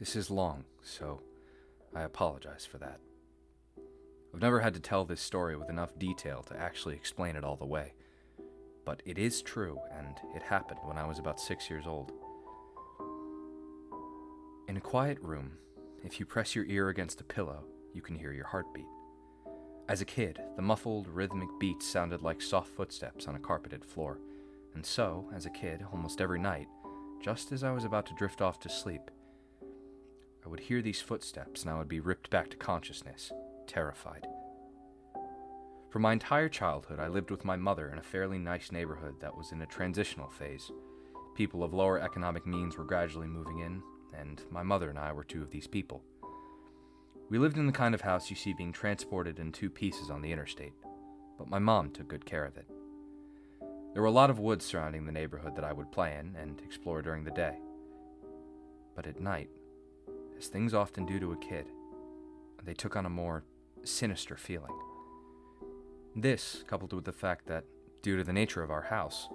This is long, so I apologize for that. I've never had to tell this story with enough detail to actually explain it all the way. But it is true, and it happened when I was about 6 years old. In a quiet room, if you press your ear against a pillow, you can hear your heartbeat. As a kid, the muffled, rhythmic beats sounded like soft footsteps on a carpeted floor. And so, as a kid, almost every night, just as I was about to drift off to sleep, I would hear these footsteps and I would be ripped back to consciousness, terrified. For my entire childhood, I lived with my mother in a fairly nice neighborhood that was in a transitional phase. People of lower economic means were gradually moving in, and my mother and I were two of these people. We lived in the kind of house you see being transported in two pieces on the interstate, but my mom took good care of it. There were a lot of woods surrounding the neighborhood that I would play in and explore during the day. But at night, as things often do to a kid, they took on a more sinister feeling. This, coupled with the fact that, due to the nature of our house,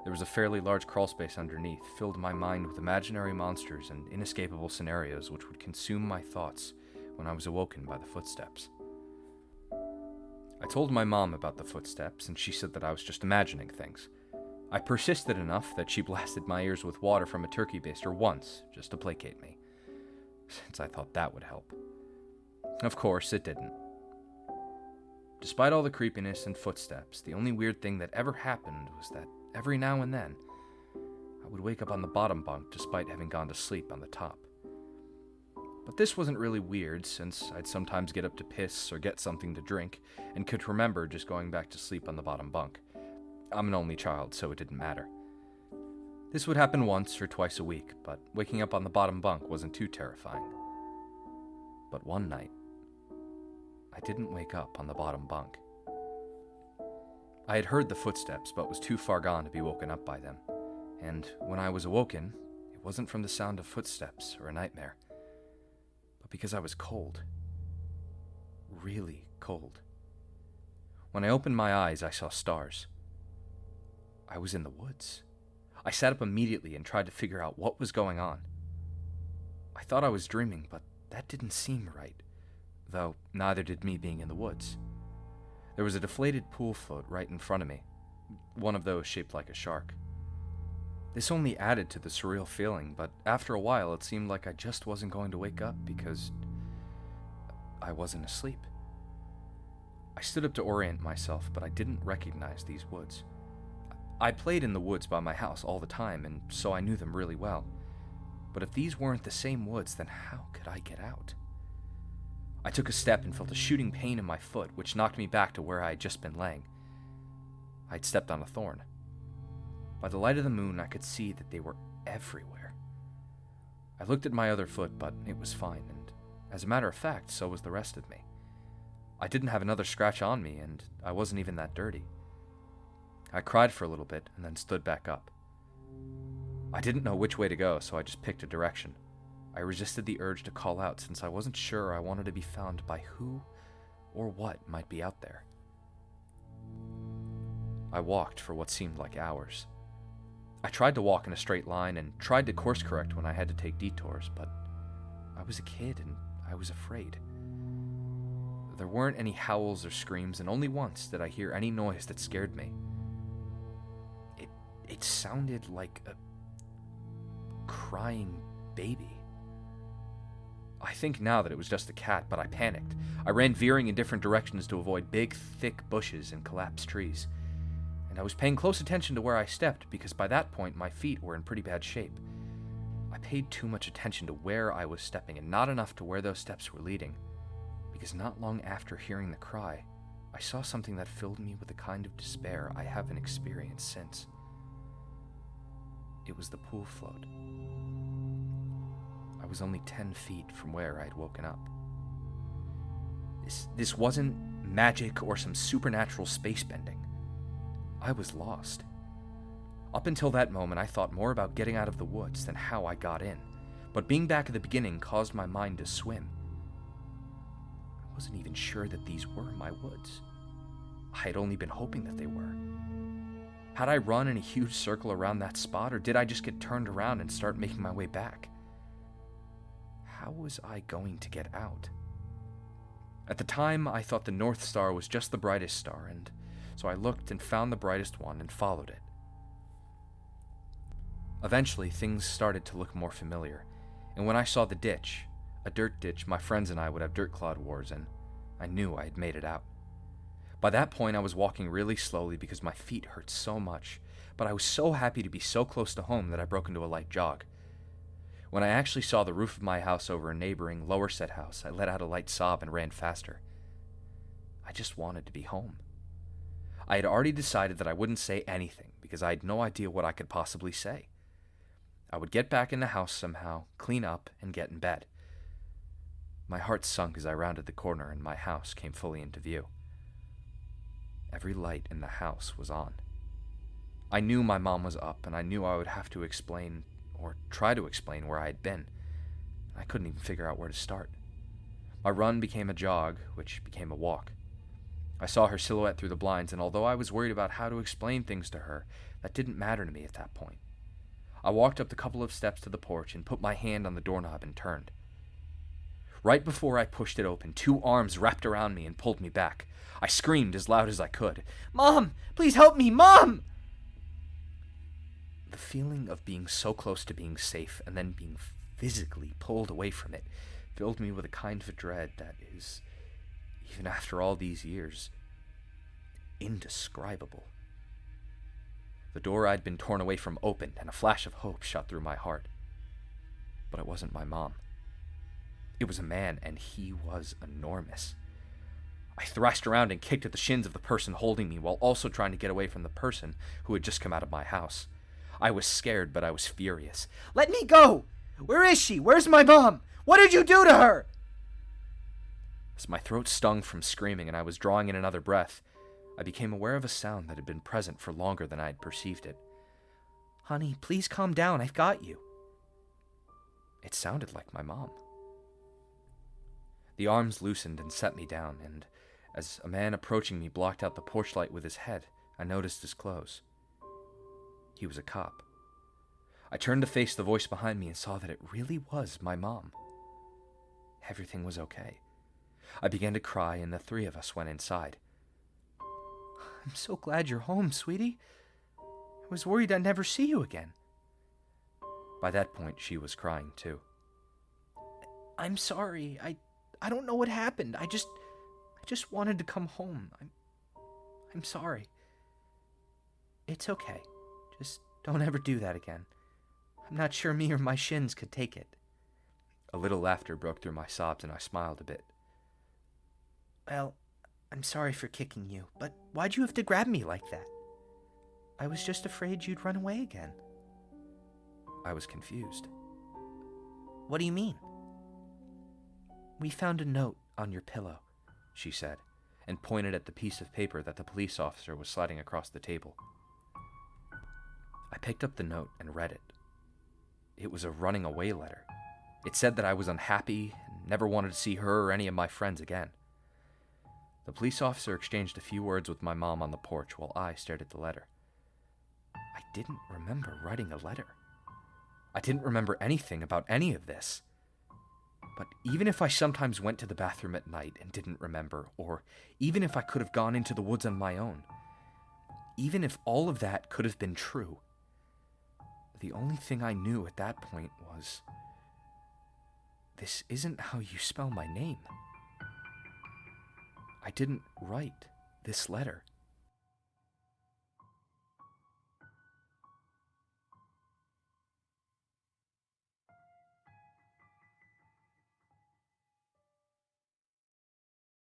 there was a fairly large crawl space underneath, filled my mind with imaginary monsters and inescapable scenarios which would consume my thoughts when I was awoken by the footsteps. I told my mom about the footsteps, and she said that I was just imagining things. I persisted enough that she blasted my ears with water from a turkey baster once, just to placate me, since I thought that would help. Of course, it didn't. Despite all the creepiness and footsteps, the only weird thing that ever happened was that every now and then, I would wake up on the bottom bunk despite having gone to sleep on the top. But this wasn't really weird, since I'd sometimes get up to piss or get something to drink, and could remember just going back to sleep on the bottom bunk. I'm an only child, so it didn't matter. This would happen once or twice a week, but waking up on the bottom bunk wasn't too terrifying. But one night, I didn't wake up on the bottom bunk. I had heard the footsteps, but was too far gone to be woken up by them, and when I was awoken, it wasn't from the sound of footsteps or a nightmare, but because I was cold. Really cold. When I opened my eyes, I saw stars. I was in the woods. I sat up immediately and tried to figure out what was going on. I thought I was dreaming, but that didn't seem right, though neither did me being in the woods. There was a deflated pool float right in front of me, one of those shaped like a shark. This only added to the surreal feeling, but after a while it seemed like I just wasn't going to wake up because I wasn't asleep. I stood up to orient myself, but I didn't recognize these woods. I played in the woods by my house all the time, and so I knew them really well. But if these weren't the same woods, then how could I get out? I took a step and felt a shooting pain in my foot, which knocked me back to where I had just been laying. I'd stepped on a thorn. By the light of the moon, I could see that they were everywhere. I looked at my other foot, but it was fine, and as a matter of fact, so was the rest of me. I didn't have another scratch on me, and I wasn't even that dirty. I cried for a little bit and then stood back up. I didn't know which way to go, so I just picked a direction. I resisted the urge to call out since I wasn't sure I wanted to be found by who or what might be out there. I walked for what seemed like hours. I tried to walk in a straight line and tried to course correct when I had to take detours, but I was a kid and I was afraid. There weren't any howls or screams, and only once did I hear any noise that scared me. It sounded like a crying baby. I think now that it was just a cat, but I panicked. I ran veering in different directions to avoid big, thick bushes and collapsed trees. And I was paying close attention to where I stepped because by that point my feet were in pretty bad shape. I paid too much attention to where I was stepping and not enough to where those steps were leading, because not long after hearing the cry, I saw something that filled me with a kind of despair I haven't experienced since. It was the pool float. I was only 10 feet from where I had woken up. This wasn't magic or some supernatural space bending. I was lost. Up until that moment, I thought more about getting out of the woods than how I got in, but being back at the beginning caused my mind to swim. I wasn't even sure that these were my woods. I had only been hoping that they were. Had I run in a huge circle around that spot, or did I just get turned around and start making my way back? how was I going to get out? At the time, I thought the North Star was just the brightest star, and so I looked and found the brightest one and followed it. Eventually, things started to look more familiar, and when I saw the ditch, a dirt ditch my friends and I would have dirt clod wars in, I knew I had made it out. By that point, I was walking really slowly because my feet hurt so much, but I was so happy to be so close to home that I broke into a light jog. When I actually saw the roof of my house over a neighboring lower set house, I let out a light sob and ran faster. I just wanted to be home. I had already decided that I wouldn't say anything because I had no idea what I could possibly say. I would get back in the house somehow, clean up, and get in bed. My heart sunk as I rounded the corner and my house came fully into view. Every light in the house was on. I knew my mom was up, and I knew I would have to explain, or try to explain, where I had been. I couldn't even figure out where to start. My run became a jog, which became a walk. I saw her silhouette through the blinds, and although I was worried about how to explain things to her, that didn't matter to me at that point. I walked up the couple of steps to the porch and put my hand on the doorknob and turned. Right before I pushed it open, 2 arms wrapped around me and pulled me back. I screamed as loud as I could. "Mom! Please help me! Mom!" The feeling of being so close to being safe and then being physically pulled away from it filled me with a kind of dread that is, even after all these years, indescribable. The door I'd been torn away from opened, and a flash of hope shot through my heart. But it wasn't my mom. It was a man, and he was enormous. I thrashed around and kicked at the shins of the person holding me while also trying to get away from the person who had just come out of my house. I was scared, but I was furious. "Let me go! Where is she? Where's my mom? What did you do to her?" As my throat stung from screaming and I was drawing in another breath, I became aware of a sound that had been present for longer than I had perceived it. "Honey, please calm down. I've got you." It sounded like my mom. The arms loosened and set me down, and as a man approaching me blocked out the porch light with his head, I noticed his clothes. He was a cop. I turned to face the voice behind me and saw that it really was my mom. Everything was okay. I began to cry, and the 3 of us went inside. "I'm so glad you're home, sweetie. I was worried I'd never see you again." By that point, she was crying too. "I'm sorry. I don't know what happened. I just wanted to come home. I'm sorry." "It's okay. Just don't ever do that again. I'm not sure me or my shins could take it." A little laughter broke through my sobs, and I smiled a bit. "Well, I'm sorry for kicking you, but why'd you have to grab me like that?" "I was just afraid you'd run away again." I was confused. "What do you mean?" "We found a note on your pillow," she said, and pointed at the piece of paper that the police officer was sliding across the table. I picked up the note and read it. It was a running away letter. It said that I was unhappy and never wanted to see her or any of my friends again. The police officer exchanged a few words with my mom on the porch while I stared at the letter. I didn't remember writing a letter. I didn't remember anything about any of this. But even if I sometimes went to the bathroom at night and didn't remember, or even if I could have gone into the woods on my own, even if all of that could have been true, the only thing I knew at that point was, this isn't how you spell my name. I didn't write this letter.